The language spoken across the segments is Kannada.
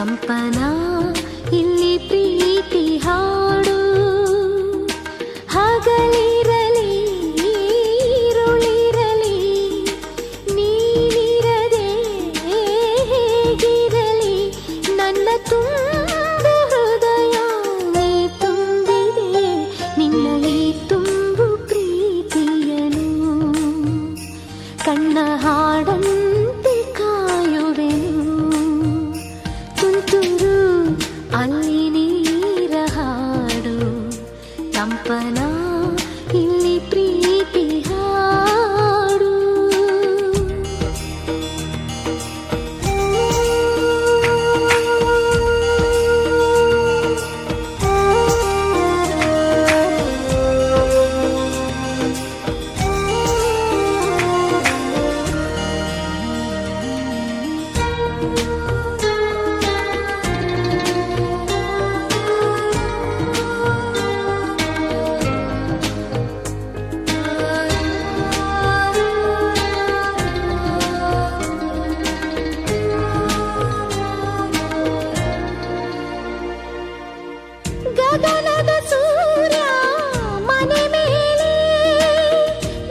ಕಂಪನ ಇಲ್ಲಿ ಪ್ರೀತಿ ಹಾಡು. ಹಗಲಿರಲಿ ಈರುಳಿರಲಿ ನೀನಿರದೆ ಹೇಗಿರಲಿ, ನನ್ನ ತುಂಬು ಹೃದಯ ನೀ ತುಂಬಿದೆ ನಿನ್ನ ಈ ತುಂಬು ಪ್ರೀತಿಯನು. ಕಣ್ಣ ಹಾಡಂತೆ ಕಾಯುವೆನು, ತುಂತುರು ಅಲ್ಲಿ ನೀರ ಹಾಡು. ಕಂಪನ ಇಲ್ಲಿ ಪ್ರೀತಿ ಹಾಡು. ಗಗನದ ಸೂರ್ಯ ಮನೆ ಮೇಲೆ,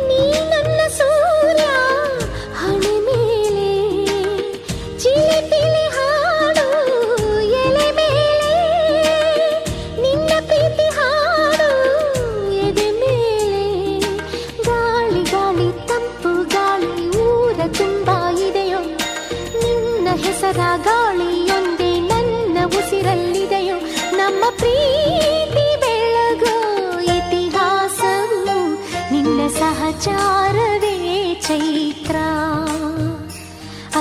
ನೀ ನನ್ನ ಸೂರ್ಯ ಹಣೆ ಮೇಲೆ. ಚಿಲಿಪಿಲಿ ಹಾಡು ಎಲೆ ಮೇಲೆ, ನಿನ್ನ ಪ್ರೀತಿ ಹಾಡು ಎದೆ ಮೇಲೆ. ಗಾಳಿ ಗಾಳಿ ತಂಪು ಗಾಳಿ ಊರ ತುಂಬ ಇದೆಯೋ, ನಿನ್ನ ಹೆಸರ ಗಾಳಿಯೊಂದೇ ನನ್ನ ಉಸಿರಲ್ಲಿದೆಯೋ. ನಮ್ಮ ಪ್ರೀತಿ ಬೆಳಗೋ ಇತಿಹಾಸವು ನಿನ್ನ ಸಹಚಾರವೇ ಚೈತ್ರ.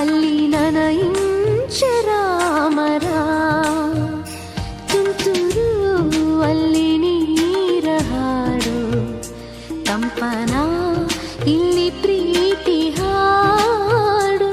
ಅಲ್ಲಿ ನನ ಇಂಚರ ಮರ, ತುಂತುರು ಅಲ್ಲಿ ನೀರ ಹಾಡು. ಕಂಪನ ಇಲ್ಲಿ ಪ್ರೀತಿ ಹಾಡು.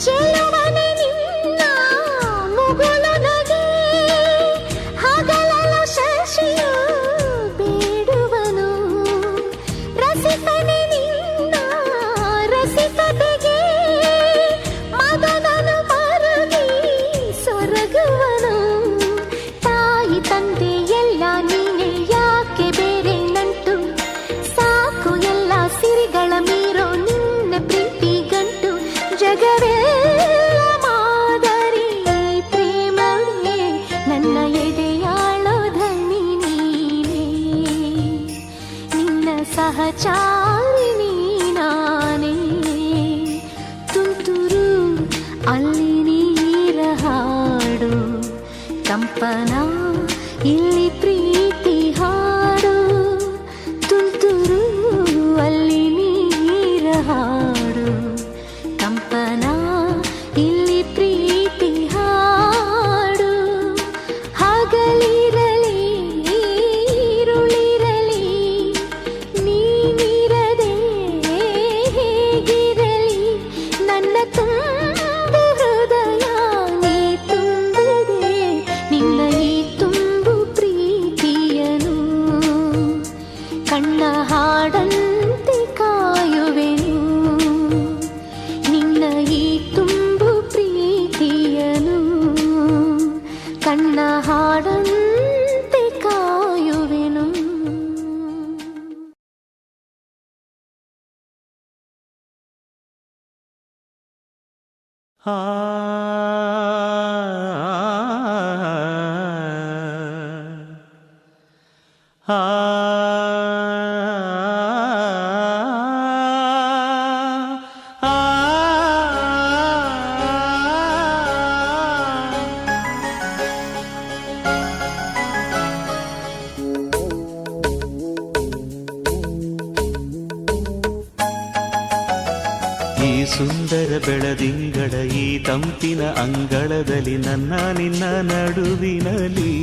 ಚೆಲುವನೆ ನಿನ್ನ ಮುಗುಳು ನಗೆ, ಹಗಲಲು ಶಶಿಯು ಬೇಡುವನು. ರಸಿಕನೆ ನಿನ್ನ ರಸಿಕತೆಗೆ, ಮದನನು ಮರುಗಿ ಸೊರಗುವನು. ತಾಯಿ ತಂದೆ ಎಲ್ಲ ನೀನೆ, ಯಾಕೆ ಬೇರೆ ನಂಟು? ಸಾಕು ಎಲ್ಲ ಸಿರಿಗಳ ಮೀರೋ ನಿನ್ನ ಪ್ರೀತಿ ಗಂಟು. ಜಗವೆಲ್ಲ ಮಾದರಿ ಪ್ರೇಮವೇ, ನನ್ನ ಎದೆಯಾಳೋ ಧನಿ ನೀನೇ. ನಿನ್ನ ಸಹಚಾರಿ ನೀನಾನೇ, ತುಂತುರು ಅಲ್ಲಿ ನೀರ ಹಾಡು. ಕಂಪನ ಇಲ್ಲಿ ಪ್ರೀತಿ ಹಾಡು. ತುಂತುರು ಅಲ್ಲಿ ನೀರ ಹಾಡು. ಕಂಪನ ಇಲ್ಲಿ ಪ್ರೀತಿ ಹಾಡು. ಹಗಲಿರಲಿ ಈರುಳಿರಲಿ ನೀನಿರದೆ ಹೇಗಿರಲಿ, ನನ್ನ ತುಂಬು ಹೃದಯ ನೀ ತುಂಬಿದೆ ನಿನ್ನ ಈ ತುಂಬು ಪ್ರೀತಿಯನು. ಕಣ್ಣ ಹಾಡಂತೆ ಕಾಯುವೆನು, ನಿನ್ನ ಈ ತುಂಬು ಪ್ರೀತಿಯನು. ಕಣ್ಣ ಹಾಡಂತೆ ಕಾಯುವೆನು. ಆ ಸುಂದರ ಬೆಳದಿಂಗಳ ಈ ತಂಪಿನ ಅಂಗಳದಲ್ಲಿ ನನ್ನ ನಿನ್ನ ನಡುವಿನಲ್ಲಿ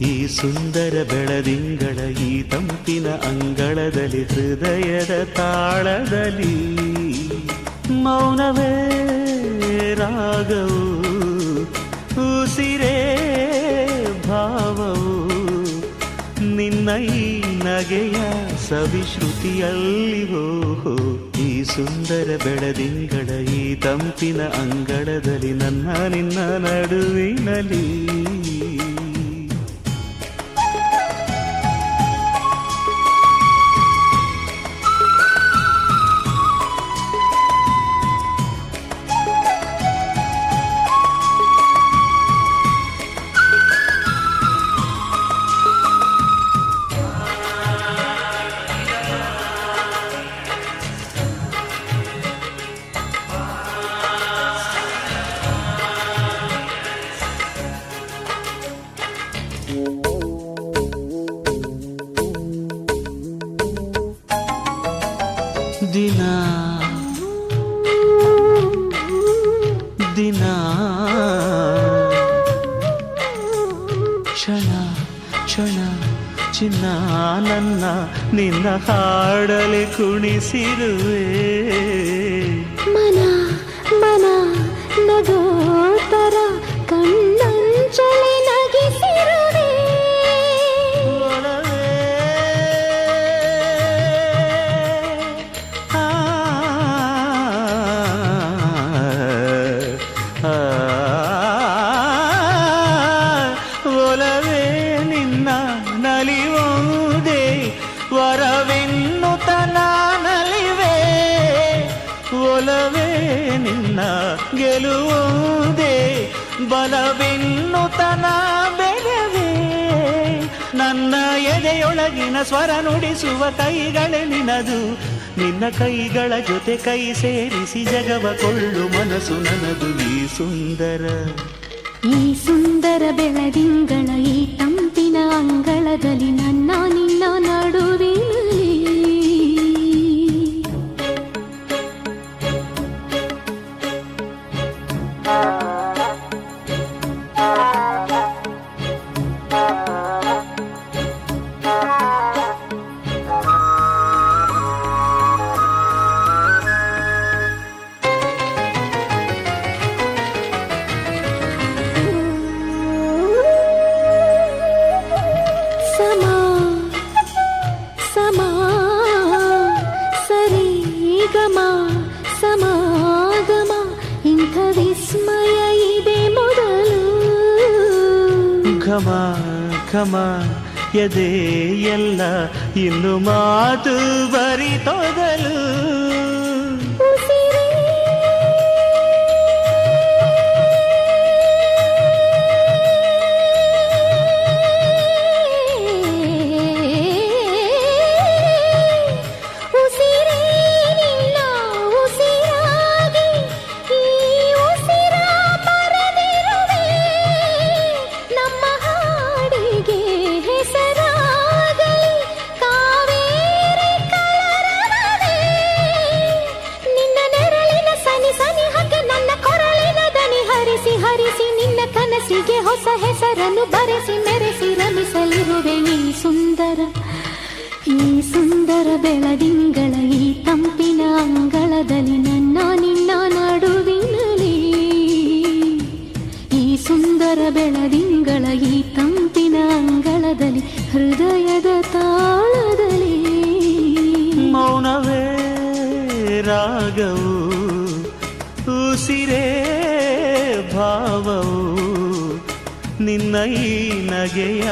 ಈ ಸುಂದರ ಬೆಳದಿಂಗಳ ಈ ತಂಪಿನ ಅಂಗಳದಲ್ಲಿ ಹೃದಯದ ತಾಳದಲ್ಲಿ ಮೌನವೇ ರಾಗವು ಉಸಿರೇ ಭಾವವು ನಿನ್ನ ಈ ನಗೆಯ ಸವಿಶ್ರುತಿಯಲ್ಲಿವೋ ಈ ಸುಂದರ ಬೆಳದಿಂಗಳ ಈ ತಂಪಿನ ಅಂಗಳದಲ್ಲಿ ನನ್ನ ನಿನ್ನ ನಡುವಿನಲ್ಲಿ ದಿನ ದಿನ ಕ್ಷಣ ಕ್ಷಣ ಚಿನ್ನ ನನ್ನ ನಿನ್ನ ಹಾಡಲೆ ಕುಣಿಸಿರುವೆ ಮನ ಮನ ನಗೋತರ ಕಣ್ಣಂಚಲೆ ನಗಿಸಿರುವೆ ಒಲವೇ ನಿನ್ನ ನಲಿವುದೇ ವರವೆನ್ನುತನ ನಲಿವೆ ಒಲವೇ ನಿನ್ನ ಗೆಲುವುದೇ ಬಲವೆನ್ನುತನ ಬೆಳವೇ ನನ್ನ ಎದೆಯೊಳಗಿನ ಸ್ವರ ನುಡಿಸುವ ಕೈಗಳೇ ನಿನದು ನಿನ್ನ ಕೈಗಳ ಜೊತೆ ಕೈ ಸೇರಿಸಿ ಜಗವ ಕೊಳ್ಳು ಮನಸ್ಸು ನನ್ನದು ಈ ಸುಂದರ ಬೆಳದಿಂಗಳ ಈ ತಂಪಿನ ಅಂಗಳದಲ್ಲಿ ನನ್ನ ನಿನ್ನ ನಡುವಿನಲ್ಲಿ ಸಮಾಗಮ ಇಂಥ ವಿಸ್ಮಯ ಇದೆ ಮೊದಲು ಘಮ ಘಮ ಎದೆ ಎಲ್ಲ ಇನ್ನು ಮಾತು ಬರಿತೊದಲು ಹರಿಸಿ ನಿನ್ನ ಕನಸಿಗೆ ಹೊಸ ಹೆಸರನ್ನು ಬರೆಸಿ ಮೆರೆಸಿ ರಮಿಸಲಿರುವೆ ಈ ಸುಂದರ ಬೆಳದಿಂಗಳ ಈ ತಂಪಿನ ಅಂಗಳದಲ್ಲಿ ನನ್ನ ನಿನ್ನ ನಡುವಿನಲ್ಲಿ ಈ ಸುಂದರ ಬೆಳದಿಂಗಳ ಈ ತಂಪಿನ ಅಂಗಳದಲ್ಲಿ ಹೃದಯದ ತಾಳದಲ್ಲಿ ಮೌನವೇ ರಾಗವು ಉಸಿರೇ ಭಾವವು ನಿನ್ನ ಈ ನಗೆಯ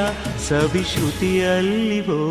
ಸವಿಶ್ರುತಿಯಲ್ಲಿವೋ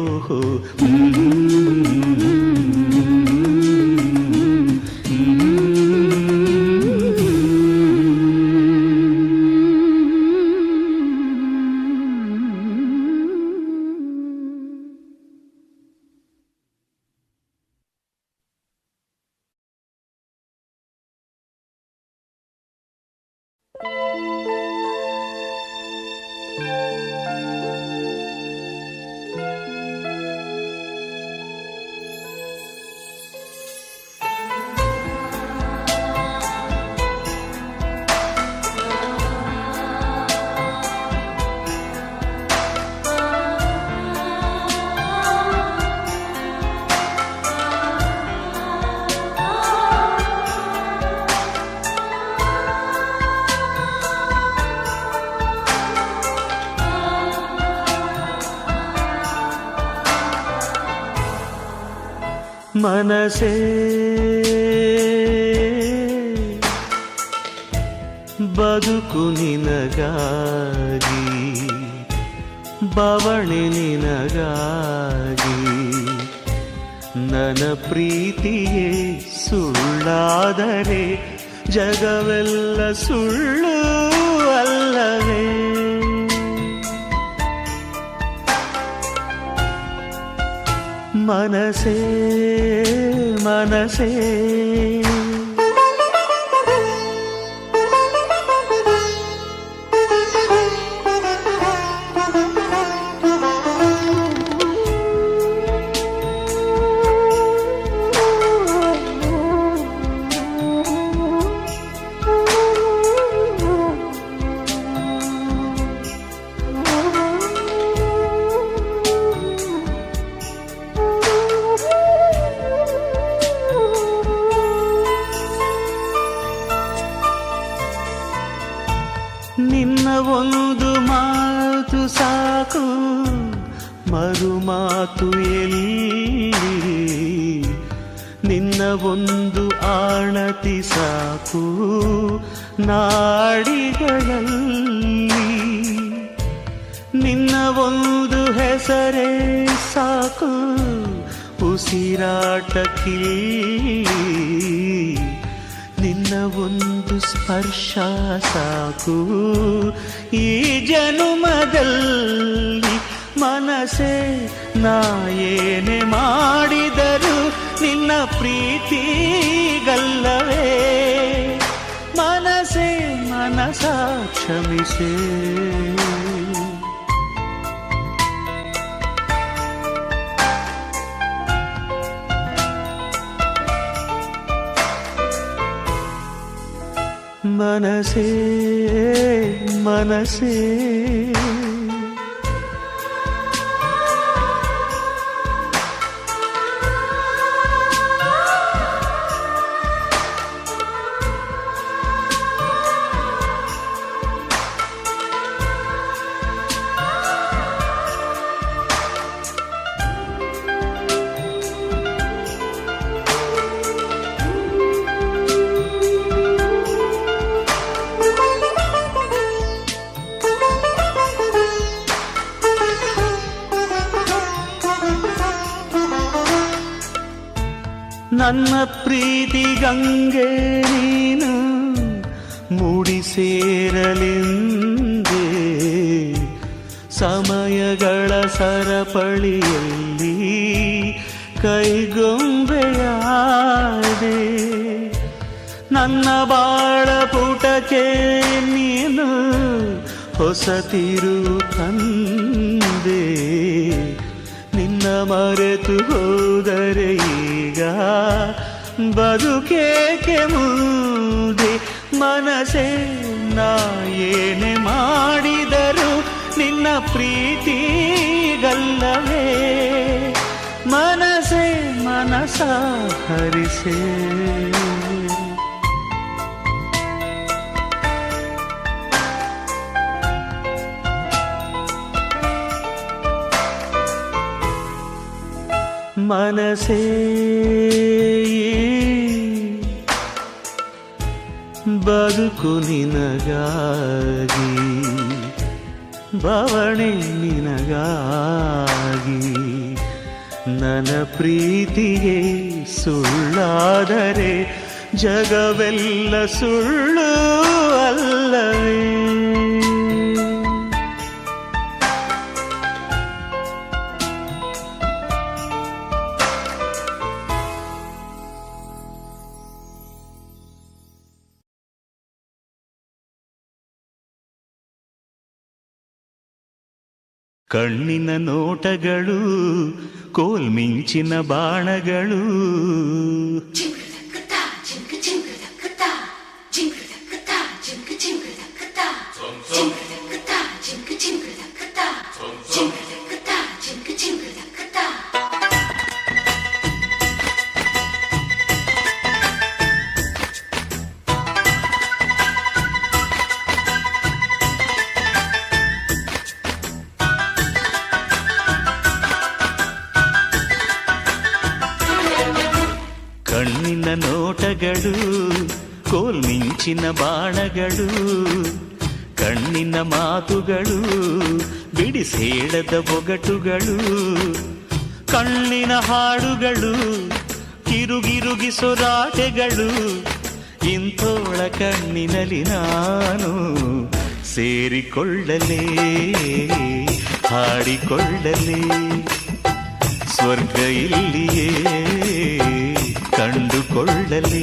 ಮನಸೇ ಬದುಕು ನಿನಗಾಗಿ ಬವಣೆ ನಿನಗಾಗಿ ನನ್ನ ಪ್ರೀತಿಯೇ ಸುಳ್ಳಾದರೆ ಜಗವೆಲ್ಲ ಸುಳ್ಳು ಅಲ್ಲವೇ ಮನಸೇ ಮನಸೇ ನಿನ್ನ ಒಂದು ಮಾತು ಸಾಕು ಮರು ಮಾತು ಎಲ್ಲಿ ನಿನ್ನ ಒಂದು ಆಣತಿ ಸಾಕು ನಾಡಿಗಳಲ್ಲಿ ನಿನ್ನ ಒಂದು ಹೆಸರೇ ಸಾಕು ಉಸಿರಾಟಕ್ಕಿಲ್ಲಿ ನಿನ್ನ ಒಂದು ಸ್ಪರ್ಶ ಸಾಕು ಈ ಜನುಮದಲ್ಲಿ ಮನಸೇ ನಾ ಏನೇ ಮಾಡಿದರು ನಿನ್ನ ಪ್ರೀತಿಗಲ್ಲವೇ ಮನಸೇ ಮನಸ ಕ್ಷಮಿಸೇ ಮನಸೇ ಮನಸೇ ನನ್ನ ಪ್ರೀತಿ ಗಂಗೆ ನೀನು ಮೂಡಿ ಸೇರಲೆಂದೇ ಸಮಯಗಳ ಸರಪಳಿಯಲ್ಲಿ ಕೈಗೊಂಬೆಯಾದೆ ನನ್ನ ಬಾಳ ಪುಟಕ್ಕೆ ನೀನು ಹೊಸತಿರು ತಂದೆ ನಿನ್ನ ಮರೆತು ಹೋದರೆ ಈಗ ಬದುಕೇಕೆ ಮುಂದೆ ಮನಸೇ ನಾ ಏನೇ ಮಾಡಿದರು ನಿನ್ನ ಪ್ರೀತಿಗಲ್ಲವೇ ಮನಸೇ ಮನಸ ಹರಿಸೇ ಮನಸೇ ಬದುಕು ನಿನಗಾಗಿ ಬವಣೆ ನಿನಗಾಗಿ ನನ್ನ ಪ್ರೀತಿಗೆ ಸುಳ್ಳಾದರೆ ಜಗವೆಲ್ಲ ಸುಳ್ಳು ಅಲ್ಲವೇ ಕಣ್ಣಿನ ನೋಟಗಳು ಕೋಲ್ಮಿಂಚಿನ ಬಾಣಗಳು ಕಣ್ಣಿನ ನೋಟಗಳು ಕೋಲ್ಮಿಂಚಿನ ಬಾಣಗಳು, ಕಣ್ಣಿನ ಮಾತುಗಳು ಬಿಡಿಸೇಳದ ಬೊಗಟುಗಳು, ಕಣ್ಣಿನ ಹಾಡುಗಳು ಕಿರುಗಿರುಗಿಸೊರಾಟೆಗಳು. ಇಂಥೋಳ ಕಣ್ಣಿನಲ್ಲಿ ನಾನು ಸೇರಿಕೊಳ್ಳಲೇ, ಹಾಡಿಕೊಳ್ಳಲೇ, ಸ್ವರ್ಗ ಇಲ್ಲಿಯೇ ಕಂಡುಕೊಳ್ಳಲೇ.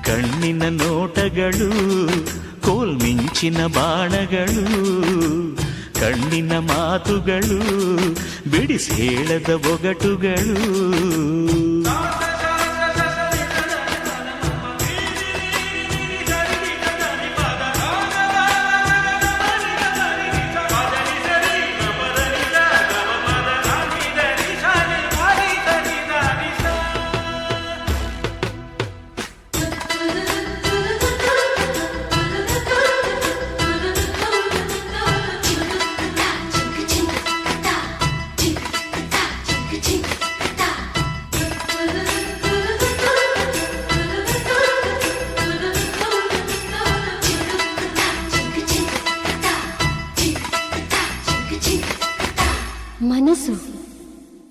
ಕಣ್ಣಿನ ನೋಟಗಳು ಕೋಲ್ಮಿಂಚಿನ ಬಾಣಗಳು, ಕಣ್ಣಿನ ಮಾತುಗಳು ಬಿಡಿಸೇಳದ ಬೊಗಟುಗಳು. ಮನಸ್ಸು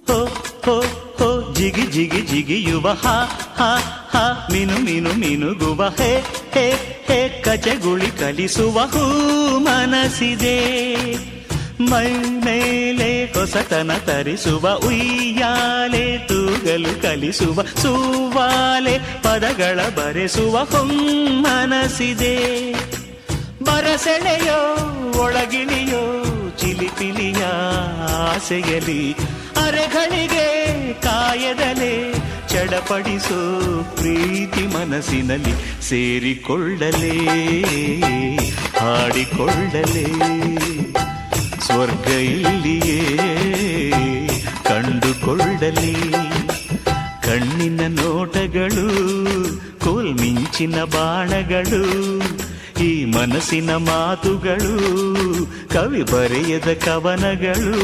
ಹೋ ಹೋ ಹೋ ಜಿಗಿ ಜಿಗಿ ಜಿಗಿಯುವ ಹಾ ಹಾ ಹಾ, ಮಿನು ಮಿನು ಮಿನುಗುವ ಹೇ ಹೇ ಹೇ, ಕಚಗುಳಿ ಕಲಿಸುವ ಹೂ ಮನಸ್ಸಿದೆ. ಮೈ ಮೇಲೆ ಹೊಸತನ ತರಿಸುವ ಉಯ್ಯಾಲೆ, ತೂಗಲು ಕಲಿಸುವ ಸೂವಾಲೆ, ಪದಗಳ ಬರೆಸುವ ಹೊಮ್ಮನಸಿದೆ. ಬರಸೆಳೆಯೋ ಒಳಗಿಳಿಯೋ ಚಿಲಿಪಿಲಿಯ ಆಸೆಯಲಿ, ಅರೆಗಳಿಗೆ ಕಾಯದಲೆ ಚಡಪಡಿಸೋ ಪ್ರೀತಿ ಮನಸ್ಸಿನಲ್ಲಿ. ಸೇರಿಕೊಳ್ಳಲೇ, ಹಾಡಿಕೊಳ್ಳಲೇ, ಸ್ವರ್ಗ ಇಲ್ಲಿಯೇ ಕಂಡುಕೊಳ್ಳಲೇ. ಕಣ್ಣಿನ ನೋಟಗಳು ಕೋಲ್ಮಿಂಚಿನ ಬಾಣಗಳು, ಈ ಮನಸ್ಸಿನ ಮಾತುಗಳು ಕವಿ ಬರೆಯದ ಕವನಗಳು.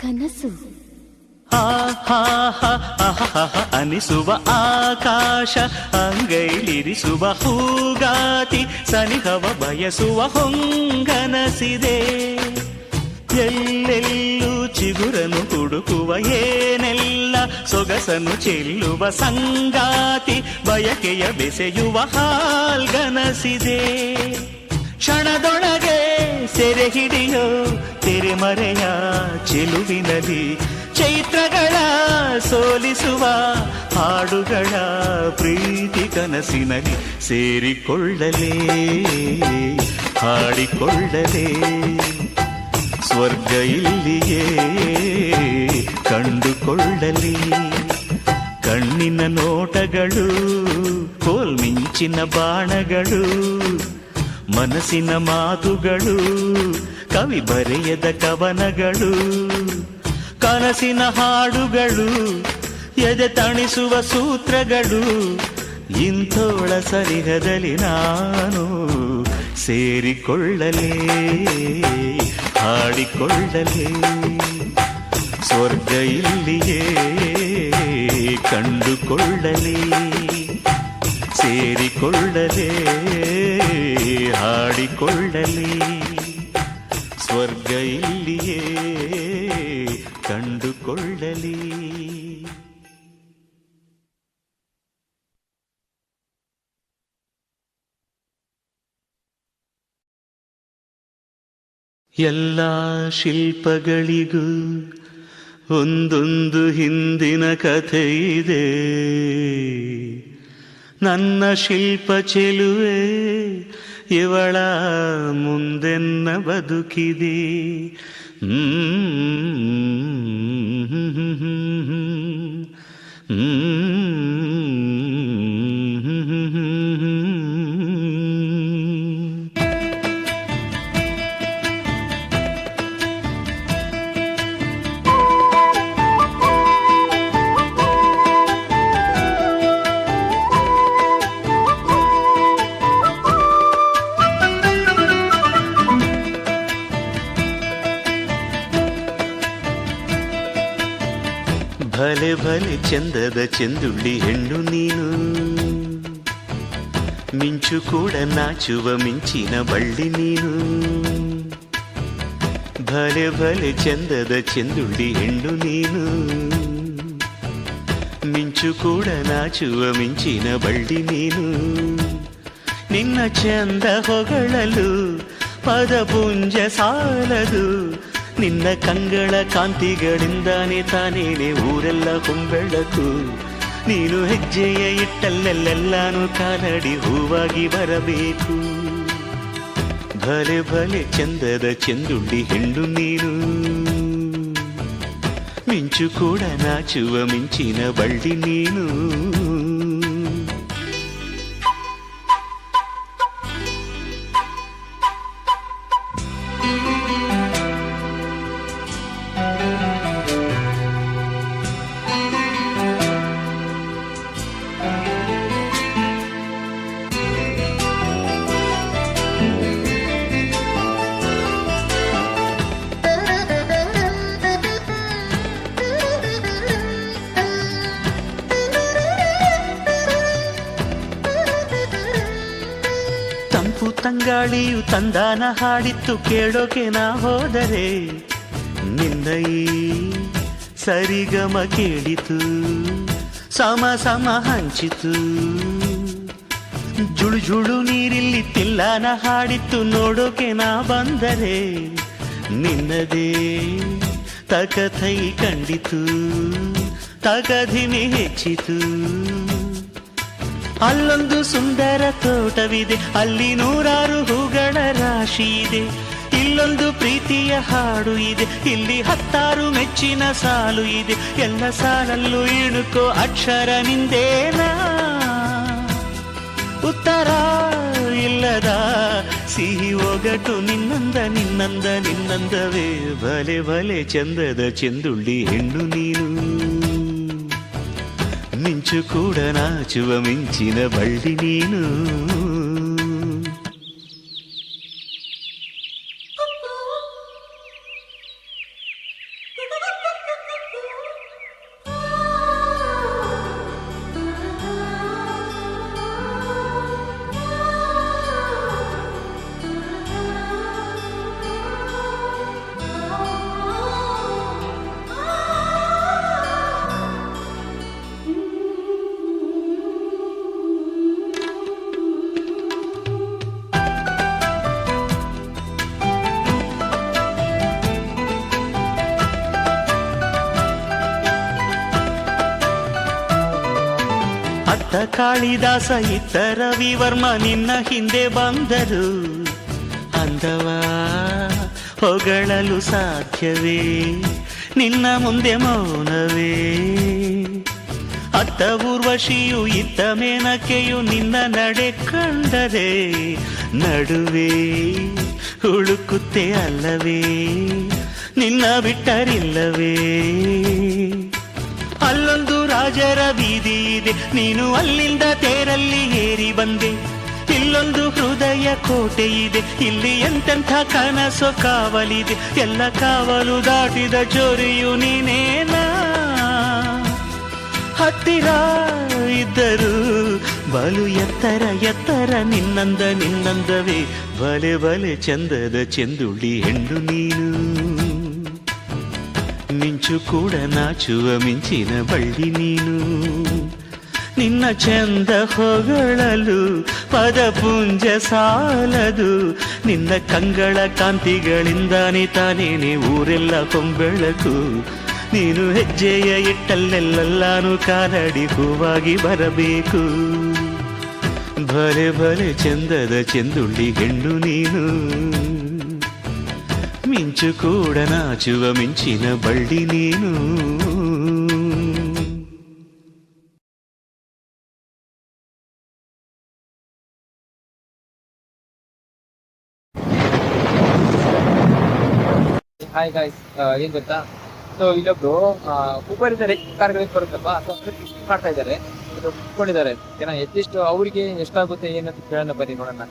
ಕನಸು ಹಾ ಹಾ ಅನಿಸುವ ಆಕಾಶ, ಅಂಗೈಲಿರಿಸುವ ಹೂಗಾತಿ, ಸನಿಹವ ಬಯಸುವ ಹೊಂಗನಸಿದೆ. ಎಲ್ಲೆಲ್ಲೂ ಚಿಗುರನು ಹುಡುಕುವ ಏನೆಲ್ಲ ಸೊಗಸನ್ನು ಚೆಲ್ಲುವ ಸಂಗಾತಿ, ಬಯಕೆಯ ಬೆಸೆಯುವ ಹಾಲ್ಗನಸಿದೆ. ಕ್ಷಣದೊಳಗೆ ಸೆರೆ ಹಿಡಿಯೋ ತೆರೆಮರೆಯ ಚೆಲುವಿನಲ್ಲಿ, ಚೈತ್ರಗಳ ಸೋಲಿಸುವ ಹಾಡುಗಳ ಪ್ರೀತಿ ಕನಸಿನಲ್ಲಿ. ಸೇರಿಕೊಳ್ಳಲೇ, ಹಾಡಿಕೊಳ್ಳಲೇ, ಸ್ವರ್ಗ ಇಲ್ಲಿಯೇ ಕಂಡುಕೊಳ್ಳಲೇ. ಕಣ್ಣಿನ ನೋಟಗಳು ಕೋಲ್ಮಿಂಚಿನ ಬಾಣಗಳು, ಮನಸ್ಸಿನ ಮಾತುಗಳು ಕವಿ ಬರೆಯದ ಕವನಗಳು, ಕನಸಿನ ಹಾಡುಗಳು ಎದೆ ತಣಿಸುವ ಸೂತ್ರಗಳು. ಇಂಥೋಳ ಸರಿಹದಲ್ಲಿ ನಾನು ಸೇರಿಕೊಳ್ಳಲೇ, ಹಾಡಿಕೊಳ್ಳಲೇ, ಸ್ವರ್ಗ ಇಲ್ಲಿಯೇ ಕಂಡುಕೊಳ್ಳಲೇ. ಸೇರಿಕೊಳ್ಳಲೇ, ಹಾಡಿಕೊಳ್ಳಲೇ, ಸ್ವರ್ಗ ಇಲ್ಲಿಯೇ ಕಂಡುಕೊಳ್ಳಲೇ. ಎಲ್ಲ ಶಿಲ್ಪಗಳಿಗೂ ಒಂದೊಂದು ಹಿಂದಿನ ಕಥೆ ಇದೆ, ನನ್ನ ಶಿಲ್ಪ ಚೆಲುವೆ ಇವಳ ಮುಂದೆನ್ನ ಬದುಕಿದೆ. ಭಲೆ ಭಲೆ ಚಂದದ ಚೆಂದುಳ್ಳಿ ಹೆಣ್ಣು ನೀನು, ಮಿಂಚು ಕೂಡ ನಾಚುವ ಮಿಂಚಿನ ಬಳ್ಳಿ ನೀನು. ಭಲೆ ಭಲೆ ಚಂದದ ಚೆಂದುಳ್ಳಿ ಹೆಣ್ಣು ನೀನು, ಮಿಂಚು ಕೂಡ ನಾಚುವ ಮಿಂಚಿನ ಬಳ್ಳಿ ನೀನು. ನಿನ್ನ ಚಂದ ಹೊಗಳಲು ಪದಪುಂಜ ಸಾಲದು, ನಿನ್ನ ಕಂಗಳ ಕಾಂತಿಗಳಿಂದಾನೆ ತಾನೇನೆ ಊರೆಲ್ಲ ಹೊಂಬೆಳಕು. ನೀನು ಹೆಜ್ಜೆಯ ಇಟ್ಟಲ್ಲೆಲ್ಲೆಲ್ಲಾನು ಕಾಲಡಿ ಹೂವಾಗಿ ಬರಬೇಕು. ಭಲೆ ಭಲೆ ಚಂದದ ಚೆಂದುಳ್ಳಿ ಹೆಣ್ಣು ನೀನು, ಮಿಂಚು ಕೂಡ ನಾಚುವ ಮಿಂಚಿನ ಬಳ್ಳಿ ನೀನು. ತಂಪು ತಂಗಾಳಿಯು ತಂದಾನ ಹಾಡಿತ್ತು ಕೇಳೋಕೆ ನಾ ಹೋದರೆ, ನಿನ್ನ ಈ ಸರಿಗಮ ಕೇಳಿತು ಸಮ ಸಮ ಹಂಚಿತು. ಜುಳು ಜುಳು ನೀರಿಲ್ಲಿ ತಿಲ್ಲಾನ ಹಾಡಿತ್ತು ನೋಡೋಕೆ ನಾ ಬಂದರೆ, ನಿನ್ನದೇ ತಕಥೈ ಕಂಡಿತು ತಗಧಿಮೆ ಹೆಚ್ಚಿತು. ಅಲ್ಲೊಂದು ಸುಂದರ ತೋಟವಿದೆ, ಅಲ್ಲಿ ನೂರಾರು ಹೂಗಳ ರಾಶಿ ಇದೆ. ಇಲ್ಲೊಂದು ಪ್ರೀತಿಯ ಹಾಡು ಇದೆ, ಇಲ್ಲಿ 10 ಮೆಚ್ಚಿನ ಸಾಲು ಇದೆ. ಎಲ್ಲ ಸಾಲಲ್ಲೂ ಇಣುಕೋ ಅಕ್ಷರ ನಿಂದೇನಾ, ಉತ್ತರ ಇಲ್ಲದ ಸಿಹಿ ಒಗಟು ನಿನ್ನಂದ ನಿನ್ನಂದ ನಿನ್ನಂದವೇ. ಭಲೆ ಭಲೆ ಚಂದದ ಚೆಂದುಳ್ಳಿ ಹೆಣ್ಣು ನೀನು, ಮಿಂಚು ಕೂಡ ನಾಚುವ ಮಿಂಚಿನ ಬಳ್ಳಿ ನೀನು. ಅತ್ತ ಕಾಳಿದಾಸ ಇತ್ತ ರವಿವರ್ಮ ನಿನ್ನ ಹಿಂದೆ ಬಂದರು. ಅಂದವ ಹೊಗಳಲು ಸಾಧ್ಯವೇ, ನಿನ್ನ ಮುಂದೆ ಮೌನವೇ. ಅತ್ತ ಊರ್ವಶಿಯು ಇತ್ತ ಮೇನಕೆಯು ನಿನ್ನ ನಡೆ ಕಂಡರೆ, ನಡುವೆ ಹುಡುಕುತ್ತೆ ಅಲ್ಲವೇ, ನಿನ್ನ ಬಿಟ್ಟರಿಲ್ಲವೇ. ಅಲ್ಲೊಂದು ರಾಜರ ಬೀದಿ ಇದೆ, ನೀನು ಅಲ್ಲಿಂದ ತೇರಲ್ಲಿ ಏರಿ ಬಂದೆ. ಇಲ್ಲೊಂದು ಹೃದಯ ಕೋಟೆ ಇದೆ, ಇಲ್ಲಿ ಎಂತೆಂಥ ಕನಸು ಕಾವಲಿದೆ. ಎಲ್ಲ ಕಾವಲು ದಾಟಿದ ಚೋರಿಯು ನೀನೇನಾ, ಹತ್ತಿರ ಇದ್ದರು ಬಲು ಎತ್ತರ ಎತ್ತರ ನಿನ್ನಂದ ನಿನ್ನಂದವೇ. ಬಲೆ ಬಲೆ ಚಂದದ ಚೆಂದುಳ್ಳಿ ಹೆಣ್ಣು ನೀನು, ಮಿಂಚು ಕೂಡ ನಾಚುವ ಮಿಂಚಿನ ಬಳ್ಳಿ ನೀನು. ನಿನ್ನ ಚಂದ ಹೊಗಳಲು ಪದಪುಂಜ ಸಾಲದು, ನಿನ್ನ ಕಂಗಳ ಕಾಂತಿಗಳಿಂದಾನೆ ತಾನೇನೆ ಊರೆಲ್ಲ ಹೊಂಬೆಳಕು. ನೀನು ಹೆಜ್ಜೆಯ ಇಟ್ಟಲ್ಲೆಲ್ಲಾನು ಕಾಲಡಿ ಹೂವಾಗಿ ಬರಬೇಕು. ಭಲೆ ಭಲೆ ಚಂದದ ಚೆಂದುಳ್ಳಿ ಹೆಣ್ಣು ನೀನು, ಮಿಂಚು ಕೂಡ ನಾಚುವ ಮಿಂಚಿನ ಬಳ್ಳಿ ನೀನು. ಹಾಯ್ ಗಾಯ್ಸ್, ಏನ್ ಗೊತ್ತಾ, ಸೊ ಇಲ್ಲೊಬ್ರು ಉಬರ್ ಇದ್ದಾರೆ, ಕಾರ್ಗಳಿಗೆ ಬರುತ್ತಪ್ಪ, ಮಾಡ್ತಾ ಇದ್ದಾರೆ, ಕುತ್ಕೊಂಡಿದ್ದಾರೆ. ಎಷ್ಟಿಷ್ಟು ಅವ್ರಿಗೆ ಎಷ್ಟಾಗುತ್ತೆ ಏನಂತ ಕೇಳೋಣ ಬನ್ನಿ ನೋಡೋಣ.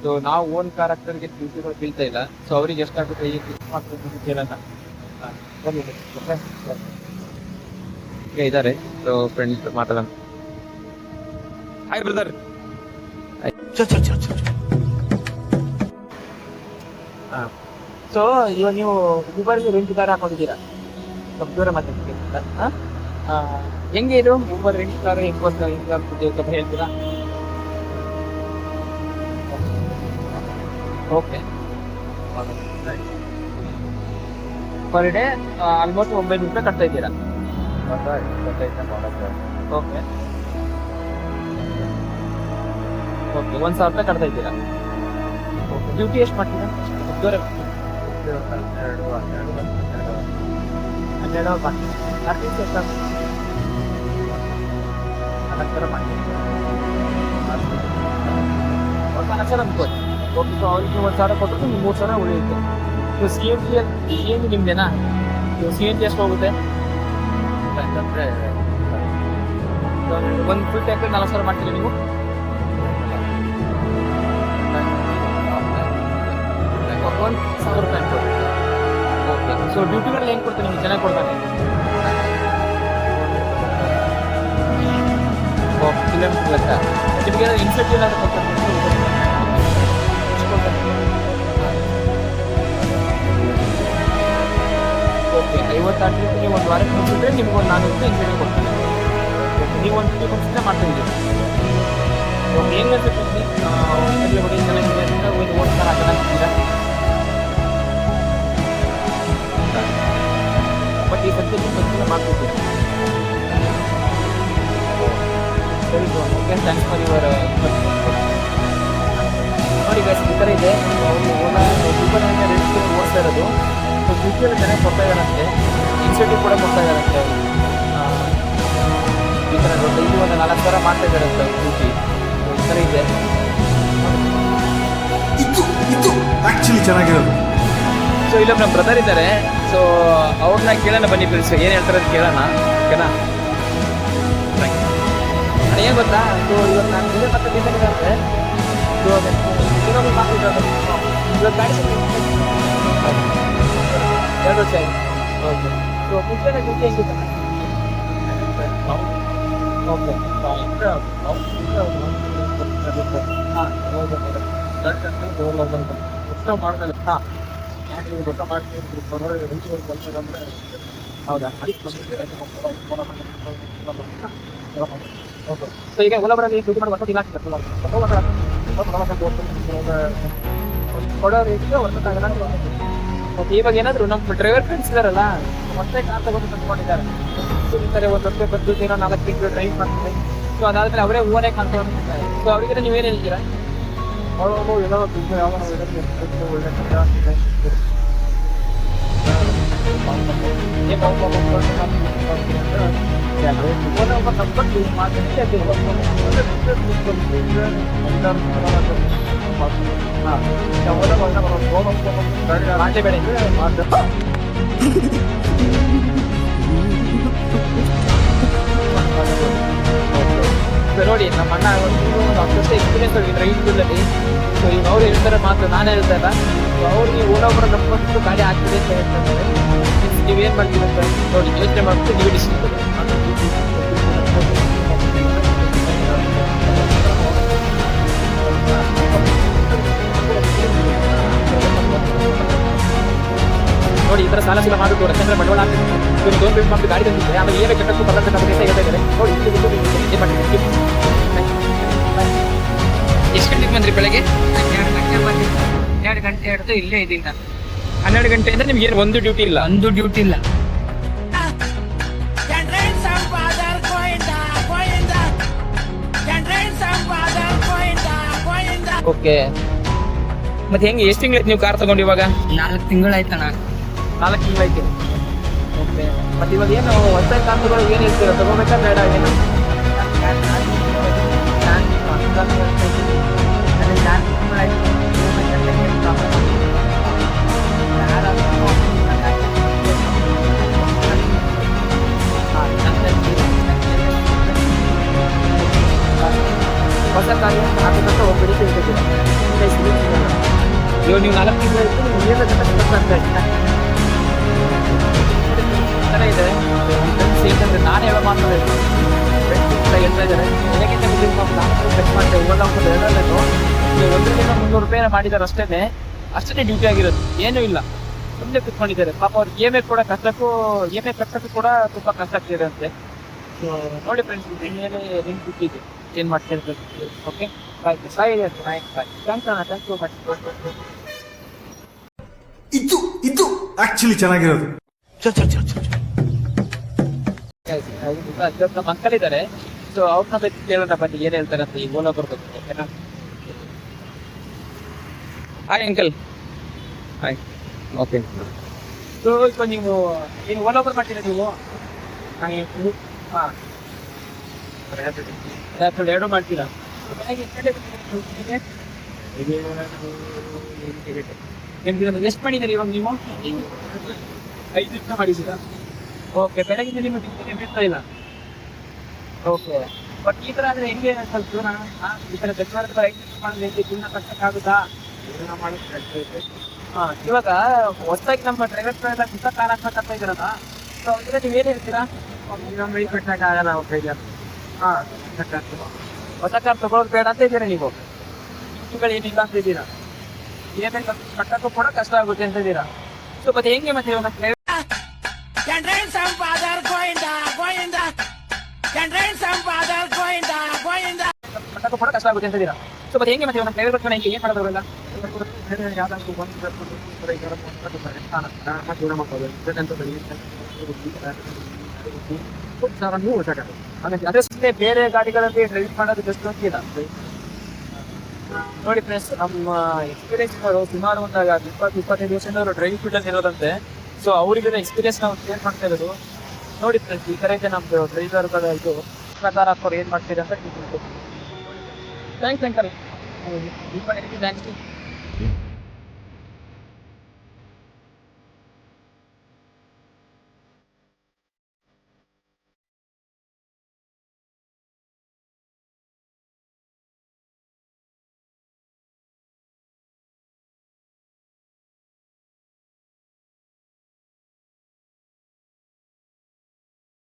ಸೊ ನಾವು ಓನ್ ಕಾರ್ ಹಾಕ್ತವ್ರಿಗೆ ಡ್ಯೂಟಿಗಳು ಬೀಳ್ತಾ ಇಲ್ಲ, ಸೊ ಅವ್ರಿಗೆ ಎಷ್ಟಾಗುತ್ತೆ ಏನು ಮಾಡ್ಬೇಕು ಕೇಳೋಣ ಇದ್ದಾರೆ. ಸೊ ಫ್ರೆಂಡ್ಸ್ ಮಾತಾಡೋಣ. Hi brother. ಸೊ ಇವಾಗ ನೀವು ಉಬರ್ಗೆ ರೆಂಟ್ ಕಾರ್ ಹಾಕೊಂಡಿದ್ದೀರಾ, ಸ್ವಲ್ಪ ದೂರ ಮಾತಾಡ್ತೀರಾ? ಹೆಂಗೆ ಇದು ಉಬರ್ ರೆಂಟ್ ಕಾರ್ ಹೆಂಗ್ ಹೇಳ್ತೀರಾ? ಓಕೆ, ಪರ್ ಡೇ ಆಲ್ಮೋಸ್ಟ್ 900 ರೂಪಾಯಿ ಕಟ್ತಾ ಇದ್ದೀರಾ? ಓಕೆ ಓಕೆ, 1,000 ರೂಪಾಯಿ ಕಟ್ತಾ ಇದ್ದೀರಾ. ಓಕೆ, ಡ್ಯೂಟಿ ಎಷ್ಟು ಮಾಡ್ತೀರಾ? ದೂರ 12 ಮಾಡ್ತೀರಾ? ಸರ್ವಿಸ್ ಎಷ್ಟಾಗುತ್ತೆ? 4,000 ಮಾಡ್ತೀರಾ? 4,000 ಅನ್ಕೋರಿ. ಓಕೆ, ಸೊ ಅವ್ರಿಗೆ 1,000 ಕೊಟ್ಟರು ನಿಮ್ಗೆ 3,000 ಉಳಿಯುತ್ತೆ. So CNG ನಿಮ್ದೇನಾ? CNG ಎಷ್ಟು ಹೋಗುತ್ತೆ? ಒಂದು ಫುಲ್ ಟ್ಯಾಂಕ್ 4,000 ಮಾಡ್ತೀರಾ ನೀವು? ₹1,000 ಅನ್ಕೋರಿ. ಓಕೆ, ಸೊ ಡ್ಯೂಟಿಗಳಲ್ಲಿ ಹೆಂಗೆ ಕೊಡ್ತಾನೆ ನಿಮ್ಗೆ? ಚೆನ್ನಾಗಿ ಕೊಡ್ತಾನೆ? ಓಕೆ, ಕಿಲೋಮೀಟರ್ ಲೆಕ್ಕ. ನಿಮಗೆ ಇನ್ಸೆಂಟಿವ್ ಏನಾದ್ರು ಕೊಡ್ತಾನೆ? ಓಕೆ, 50 ನೀವು ಒಂದು ವಾರಕ್ಕೆ ಮುಗಿಸಿದ್ರೆ ನಿಮ್ಗೆ ಒಂದು 400 ರೂಪಾಯಿ ಇನ್ಸೆಂಟಿವ್ ಕೊಡ್ತಾನೆ. ಓಕೆ, ನೀವು ಒಂದು 50% ಮಾಡ್ತಾ ಇದ್ದೀರಿ. ಓಕೆ, ಹೆಂಗೆ ಅನ್ಸುತ್ತೆ ಹೊಡಿ ಚೆನ್ನಾಗಿದೆ ಅಂತ ಒಂದು ಓಡ್ತಾರೆ ಹಾಕೋದಾಗ್ತೀರಾ? ಬಟ್ ಈ ಸದ್ಯಕ್ಕೆ ಬಂದಿಲ್ಲ ಮಾಡ್ತಿದ್ದೀರಾ? ಸರಿ, ಥ್ಯಾಂಕ್ಸ್ ಫಾರ್ ಯುವರ್ ನೋಡಿ ಗೈಸ್, ಈ ಥರ ಇದೆ. ಓಲಾ ಉಬರ್ ರೆಂಟ್ ಓಡಿಸ್ತಾ ಇರೋದು. ಸೊ ಡ್ಯೂಟಿಯಲ್ಲಿ ಚೆನ್ನಾಗಿ ಕೊಡ್ತಾ ಇದ್ದಾರಂತೆ, ಇನ್ಸೆಂಟಿವ್ ಕೂಡ ಕೊಡ್ತಾ ಇದ್ದಾರಂತೆ. ಈ ಥರ ಡೈಲಿ ಒಂದು 4,000 ಮಾಡ್ತಾ ಇದ್ದಾರಂತೆ ಡ್ಯೂಟಿ. ಈ ಥರ ಇದೆ. ಇದು ಆಕ್ಚುಲಿ ಚೆನ್ನಾಗಿರೋದು. ಸೊ ಇಲ್ಲೊಬ್ಬ ನಮ್ಮ ಬ್ರದರ್ ಇದ್ದಾರೆ. ಸೊ ಅವ್ರನ್ನ ಕೇಳೋಣ ಬನ್ನಿ ಫ್ರೆಂಡ್ಸ್, ಏನು ಹೇಳ್ತಾರೆ ಅಂತ ಕೇಳೋಣ. ಓಕೆನಾ? ಏನು ಗೊತ್ತಾ, ಸೊ ಇವಾಗ ನಾನು ಇದೇ ಮತ್ತೆ ಬೇಕಾಗಿರುತ್ತೆ. ಸೊ ಇನ್ನೊಂದು ಮಾತಾಡಿರೋದು ಇವಾಗ ಗಾಡಿ 2 ವರ್ಷ ಆಯಿತು. ಓಕೆ, ಸೊ ಮುಂಚೆನೇ ಡ್ಯೂಟಿ ಹೆಂಗಿತ್ತು? ಓಕೆ, ಹೌದಾ? ಸೊ ಈಗ ಓಲಾಬರಲ್ಲಿ ಡ್ಯೂಟಿ ಮಾಡಿ ವರ್ಷ ಇಲ್ಲ ಕೊಡೋ ರೇಟ್ಗೆ ವರ್ಷಕ್ಕಾಗಲ್ಲ. ಓಕೆ, ಇವಾಗ ಏನಾದರೂ ನಮ್ಮ ಡ್ರೈವರ್ ಫ್ರೆಂಡ್ಸ್ ಇದಾರಲ್ಲ, ಮತ್ತೆ ಕಾರ್ ತಗೊಂಡು ತಂದ್ಕೊಂಡಿದ್ದಾರೆ. ಇರ್ತಾರೆ, ಒಂದು ವರ್ಷ ಬಂದು 4 ತಿಂಗಳು ಡ್ರೈವ್ ಮಾಡ್ತಾರೆ. ಸೊ ಅದಾದ್ಮೇಲೆ ಅವರೇ ಓನೇ ಕಾರ್ ತಗೊಂಡಿರ್ತಾರೆ. ಸೊ ಅವರಿಗೆ ನೀವೇನು ಹೇಳ್ತೀರಾ? ಏನೋ ತುಂಬ ಯಾವ ಒಳ್ಳೆ ನೋಡಿ, ನಮ್ಮ ಅಣ್ಣ ಒಂದು 10 ವರ್ಷ ಎಕ್ಸ್ಪೀರಿಯನ್ಸ್ ಆಗಿದೆ ಡ್ರೈವಿಂಗಲ್ಲಿ. ಸೊ ಈಗ ಅವ್ರು ಹೇಳ್ತಾರೆ ಮಾತ್ರ, ನಾನು ಹೇಳ್ತಾ ಇಲ್ಲ. ಸೊ ಅವ್ರಿಗೆ ಓಲಾಬರ ನಮ್ಮಷ್ಟು ಗಾಡಿ ಆಗ್ತಿದೆ ಅಂತ ಹೇಳ್ತಾರೆ. ನೀವೇನು ಮಾಡ್ತೀವಿ ಅಂತ ನೋಡಿ ಯೋಚನೆ ಮಾಡ್ಬಿಟ್ಟು ನೀವು ಡಿಸಿಷನ್ ಕೊಡಿ. ನೋಡಿ, ಈ ಥರ ಸಾಲ ಮಾಡೋದು ರಚನೆ ಬಂಡವಾಳ ಆಗ್ತದೆ. ಇವರು ಲೋನ್ ಪೇಮೆಂಟ್ ಮಾಡಿ ಗಾಡಿ ತಂದಿದ್ದಾರೆ, ಆಮೇಲೆ ಏನೇ ಕೆಟ್ಟದ್ದು ಬರುತ್ತೆ ನಮಗೆ ಅಂತ ಹೇಳ್ತಾ ಇದ್ದಾರೆ. ನೋಡಿ, ಏನು ಮಾಡ್ತೀವಿ? ಎಷ್ಟು ಗಂಟೆಗೆ ಬಂದ್ರಿ? ಬೆಳಗ್ಗೆ 12 ಗಂಟೆ ಬಂದಿದ್ದು. 2 ಗಂಟೆ ಹಿಡಿದು ಇಲ್ಲೇ ಇದ್ದೀನಿ. 12 ಗಂಟೆಯಿಂದ ನಿಮ್ಗೆ ಏನು ಒಂದು ಡ್ಯೂಟಿ ಇಲ್ಲ? ಒಂದು ಡ್ಯೂಟಿ ಇಲ್ಲ. ಓಕೆ. ಮತ್ತೆ ಹೆಂಗೆ ಎಷ್ಟು ತಿಂಗಳು ನೀವು ಕಾರ್ ತಗೊಂಡು ಇವಾಗ? 4 ತಿಂಗಳಾಯ್ತಣ್ಣ. 4 ತಿಂಗಳಾಯ್ತು. ಓಕೆ. ಮತ್ತೆ ಇವಾಗ ಏನು ಹೊಸ ಕಾರ್ ತಗೊಳ್ಳೋ ಏನು ಹೇಳ್ತೀರಾ, ತಗೋಬೇಕಾ ಬೇಡ ಏನು? ಹೊಸ ಕಾರ್ ಹಾಕಬೇಕಂತ ಒಬ್ಬರಿಗೆ ಹೇಳ್ತಿದ್ದೀರಾ? ಇವಾಗ ನೀವು 4 ತಿಂಗಳಾಯ್ತು, ನೀವು ಏನು ಥರ ಇದೆ ಫ್ರೆಂಡ್ಸ್. ಏಕೆಂದರೆ ನಾನು ಹೇಳೋ ಮಾತಾಡೋದು ಫ್ರೆಂಡ್ಸ್ ಕೂಡ ಹೇಳ್ತಾ ಇದ್ದಾರೆ, ಹೇಗಿಂತ ನಾನು ಚೆಕ್ ಮಾಡಿದೆ ಓಲಾ ಒಂದು ಹೇಳೋದು ಒಂದರಿಂದ 300 ರೂಪಾಯಿ ಮಾಡಿದ್ದಾರೆ ಅಷ್ಟೇ ಡ್ಯೂಟಿ ಆಗಿರೋದು, ಏನೂ ಇಲ್ಲ, ಸುಮ್ಮನೆ ಕುತ್ಕೊಂಡಿದ್ದಾರೆ. ಪಾಪ ಅವ್ರು EMI ಕೂಡ ಕಟ್ಟಕ್ಕೂ ಕೂಡ ತುಂಬ ಕಷ್ಟ ಆಗ್ತಿದೆ ಅಂತೆ. ಸೊ ನೋಡಿ ಫ್ರೆಂಡ್ಸ್, ಮೇಲೆ ಲಿಂಕ್ ಬಿಟ್ಟಿದೆ, ಏನು ಮಾಡ್ತಿರ್ಬೇಕು. ಓಕೆ, ಬಾಯ್ ಬಾಯ್ ಬಾಯ್ ಬಾಯ್. ಥ್ಯಾಂಕ್ಸ್ ಅಣ್ಣ, ಥ್ಯಾಂಕ್ ಯು ಮಚ್. ಇದು ಆಕ್ಚುಲಿ ಚೆನ್ನಾಗಿರೋದು. ನಮ್ಮ ಅಂಕಲ್ ಇದ್ದಾರೆ, ಸೊ ಅವ್ರನ್ನ ಬೇಕು ಕೇಳೋಣ ಬನ್ನಿ ಏನ್ ಹೇಳ್ತಾರೆ ಅಂತ ಈ ಓಲಾ ಬರ್ಬೇಕು. ಓಕೆನಾ? Hi uncle. Hi. Okay. So ಈಗ ನೀವು ಓಲಾ ಬರ್ ಮಾಡ್ತೀರಾ ನೀವು? ಹಾಂ, ಎರಡು ಮಾಡ್ತೀರಾ? ನಿಮ್ಗೆ ಎಷ್ಟು ಮಾಡಿದ್ದೀರಿ ಇವಾಗ ನೀವು? 5 ನಿಮಿಷ ಮಾಡಿದ್ದೀರಾ? ಓಕೆ. ಬೆಳಗಿಂದ ನಿಮಗೆ ಬಿಡ್ತಾ ಇಲ್ಲ. ಓಕೆ. ಬಟ್ ಈ ಥರ ಅಂದರೆ ಹೆಂಗೆ ಸ್ವಲ್ಪ ದೂರ ಈ ಥರ ಬೆಂಗಳೂರು 5 ನಿಮಿಷ ಮಾಡಿದ್ರೆ ಹೆಂಗೆ ಜೀವನ ಕಟ್ಟಕ್ಕಾಗುತ್ತಾ? ಹಾಂ, ಇವಾಗ ಹೊಸದಾಗಿ ನಮ್ಮ ಡ್ರೈವರ್ ಹೊಸ ಕಾರ್ ಹಾಕ್ಬೇಕಂತ ಇದ್ದೀರಲ್ಲ, ಸೊ ಅಂದರೆ ನೀವು ಏನು ಹೇಳ್ತೀರಾ? ನಮ್ಮ ಕಟ್ಟಕ್ಕಾಗಲ್ಲ ಅವ್ರ ಕೈಗೆ. ಹಾಂ, ಹೊಸ ಕಾರ್ ತೊಗೊಳೋದು ಬೇಡ ಅಂತ ಇದ್ದೀರಾ ನೀವು? ಗಳು ಏನಿಲ್ಲ ಅಂತ ಇದ್ದೀರಾ? EMI ಕಟ್ಟಕ್ಕೂ ಕೂಡ ಕಷ್ಟ ಆಗುತ್ತೆ ಅಂತ ಇದ್ದೀರಾ? ಸೊ ಮತ್ತೆ ಹೆಂಗೆ ಮತ್ತೆ ಇವಾಗ ಕಟ್ಟಕ್ಕೂ ಕೂಡ ಕಷ್ಟ ಆಗುತ್ತೆ ಅಂತ ಇದ್ದೀರಾ? ಸೊ ಮತ್ತೆ ಹೆಂಗೆ ಮತ್ತೆ ಇವಾಗ ಡ್ರೈವರ್ ಬರ್ತಾನೆ, ಹೆಂಗೆ ಏನು ಮಾಡೋದು? ಯಾವ್ದಾದ್ರು ಅದಷ್ಟೇ ಬೇರೆ ಗಾಡಿಗಳಲ್ಲಿ ಡ್ರೈವ್ ಮಾಡೋದು ಬೆಸ್ಟ್ ಅಂತಿಲ್ಲ. ನೋಡಿ ಫ್ರೆಂಡ್ಸ್, ನಮ್ಮ ಎಕ್ಸ್ಪೀರಿಯನ್ಸ್ ಸುಮಾರು ಒಂದು 20-25 ವರ್ಷದಿಂದ ಡ್ರೈವಿಂಗ್ ಫೀಲ್ಡಲ್ಲಿ ಇರೋದಂತೆ. ಸೊ ಅವರಿಗೆ ಎಕ್ಸ್ಪೀರಿಯನ್ಸ್ ನಾವು ಶೇರ್ ಮಾಡ್ತಾ ಇರೋದು. ನೋಡಿ ಫ್ರೆಂಡ್ಸ್, ಈ ಥರ ಇದೆ ನಮ್ಮದು ಡ್ರೈವರ್ಗಳ ಇದು ಪ್ರಕಾರ ಹಾಕೋರು ಏನು ಮಾಡ್ತೀರಿ ಅಂತ. Thanks uncle. ಥ್ಯಾಂಕ್ಸ್.